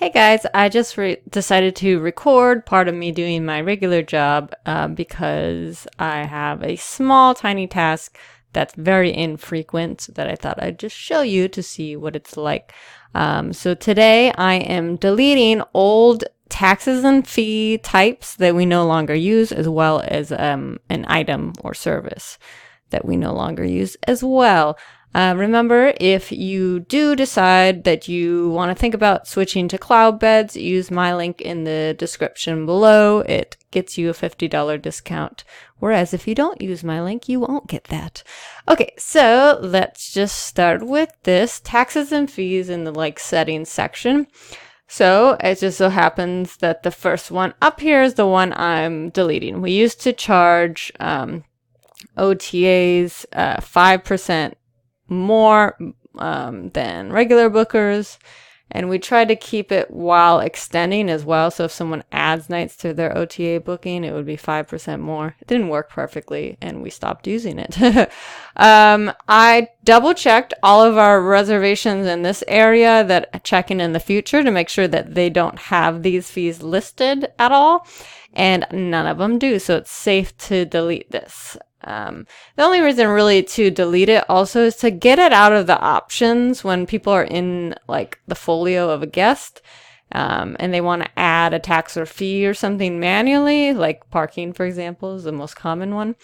Hey guys, I just decided to record part of me doing my regular job because I have a small, tiny task that's very infrequent that I thought I'd just show you to see what it's like. So today I am deleting old taxes and fee types that we no longer use, as well as an item or service that we no longer use as well. Remember, if you do decide that you want to think about switching to Cloudbeds, use my link in the description below. It gets you a $50 discount. Whereas if you don't use my link, you won't get that. Okay, so let's just start with this taxes and fees in the settings section. So it just so happens that the first one up here is the one I'm deleting. We used to charge OTAs 5% more than regular bookers, and we tried to keep it while extending as well. So if someone adds nights to their OTA booking, it would be 5% more. It didn't work perfectly, and we stopped using it. I double checked all of our reservations in this area that checking in the future to make sure that they don't have these fees listed at all, and none of them do. So it's safe to delete this. The only reason really to delete it also is to get it out of the options when people are in the folio of a guest, and they want to add a tax or fee or something manually, like parking, for example, is the most common one.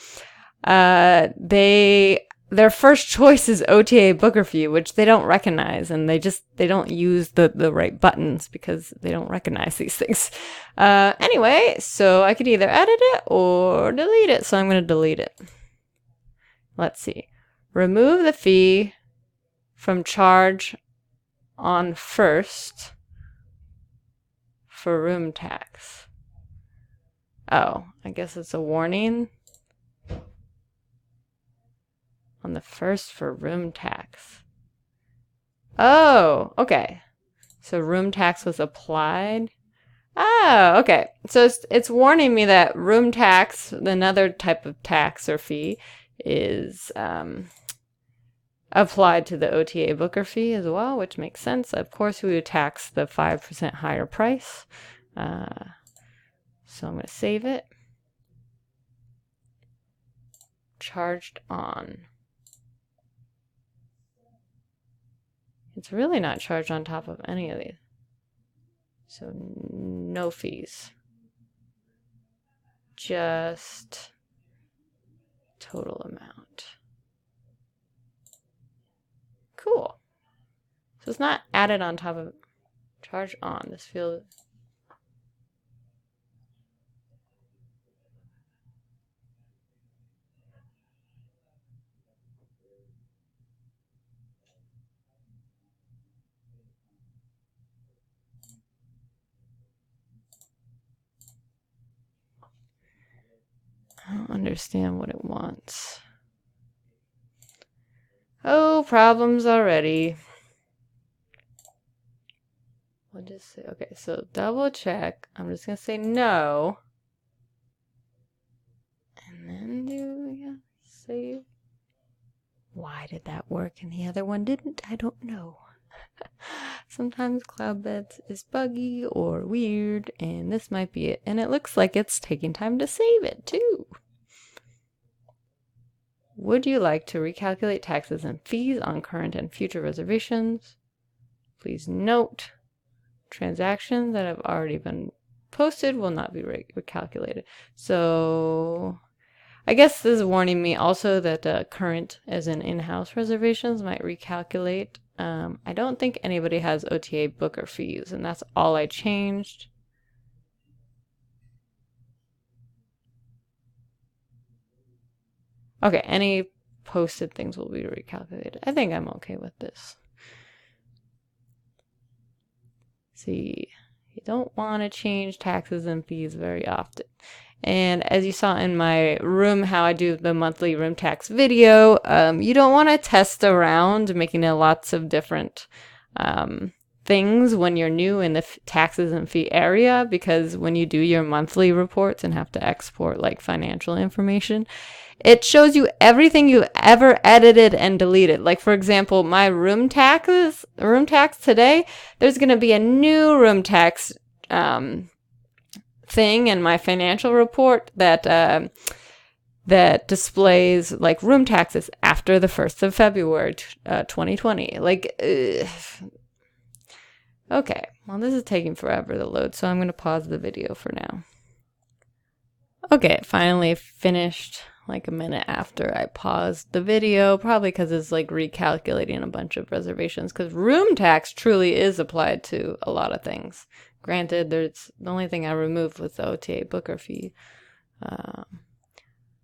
Their first choice is OTA booker fee, which they don't recognize, and they don't use the right buttons because they don't recognize these things. Anyway, so I could either edit it or delete it, so I'm going to delete it. Let's see. Remove the fee from charge on first for room tax. Oh, I guess it's a warning on the first for room tax. Oh, okay. So room tax was applied. Oh, okay. So it's warning me that room tax, another type of tax or fee, is applied to the OTA booker fee as well, which makes sense. Of course, we would tax the 5% higher price. So I'm going to save it. Charged on. It's really not charged on top of any of these. So no fees. Just total amount. Cool. So it's not added on top of charge on this field. I don't understand what it wants. Oh, problems already. We'll just say, okay, so double check. I'm just going to say no. And then save. Why did that work and the other one didn't? I don't know. Sometimes Cloudbeds is buggy or weird, and this might be it. And it looks like it's taking time to save it, too. Would you like to recalculate taxes and fees on current and future reservations? Please note, transactions that have already been posted will not be recalculated. So I guess this is warning me also that current as in in-house reservations might recalculate. I don't think anybody has OTA booker fees, and that's all I changed. Okay, any posted things will be recalculated. I think I'm okay with this. See, you don't want to change taxes and fees very often. And as you saw in my room, how I do the monthly room tax video, you don't want to test around making it lots of different things when you're new in the taxes and fee area, because when you do your monthly reports and have to export financial information, It shows you everything you ever edited and deleted. Like, for example, my room tax today, there's going to be a new room tax thing in my financial report that displays like room taxes after the 1st of February 2020. Like, okay, well, this is taking forever to load, so I'm going to pause the video for now. Okay, it finally finished like a minute after I paused the video, probably because it's like recalculating a bunch of reservations, because room tax truly is applied to a lot of things. Granted, there's the only thing I removed was the OTA booker fee.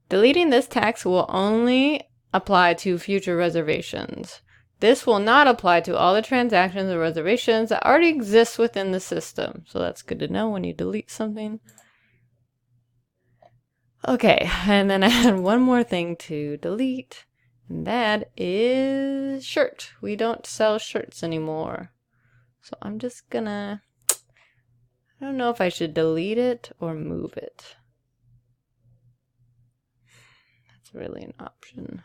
Deleting this tax will only apply to future reservations. This will not apply to all the transactions or reservations that already exist within the system. So that's good to know when you delete something. Okay, and then I had one more thing to delete, and that is shirt. We don't sell shirts anymore. So I'm just gonna, I don't know if I should delete it or move it. That's really an option.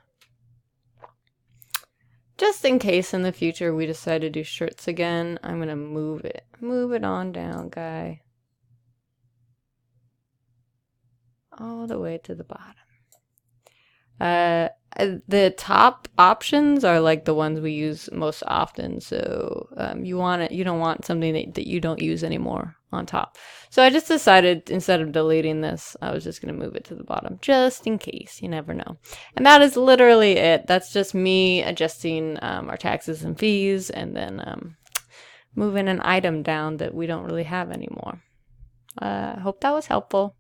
Just in case in the future we decide to do shirts again, I'm gonna move it. Move it on down, guy. All the way to the bottom. The top options are like the ones we use most often. So you don't want something that you don't use anymore on top. So I just decided instead of deleting this, I was just going to move it to the bottom just in case. You never know. And that is literally it. That's just me adjusting our taxes and fees and then moving an item down that we don't really have anymore. I hope that was helpful.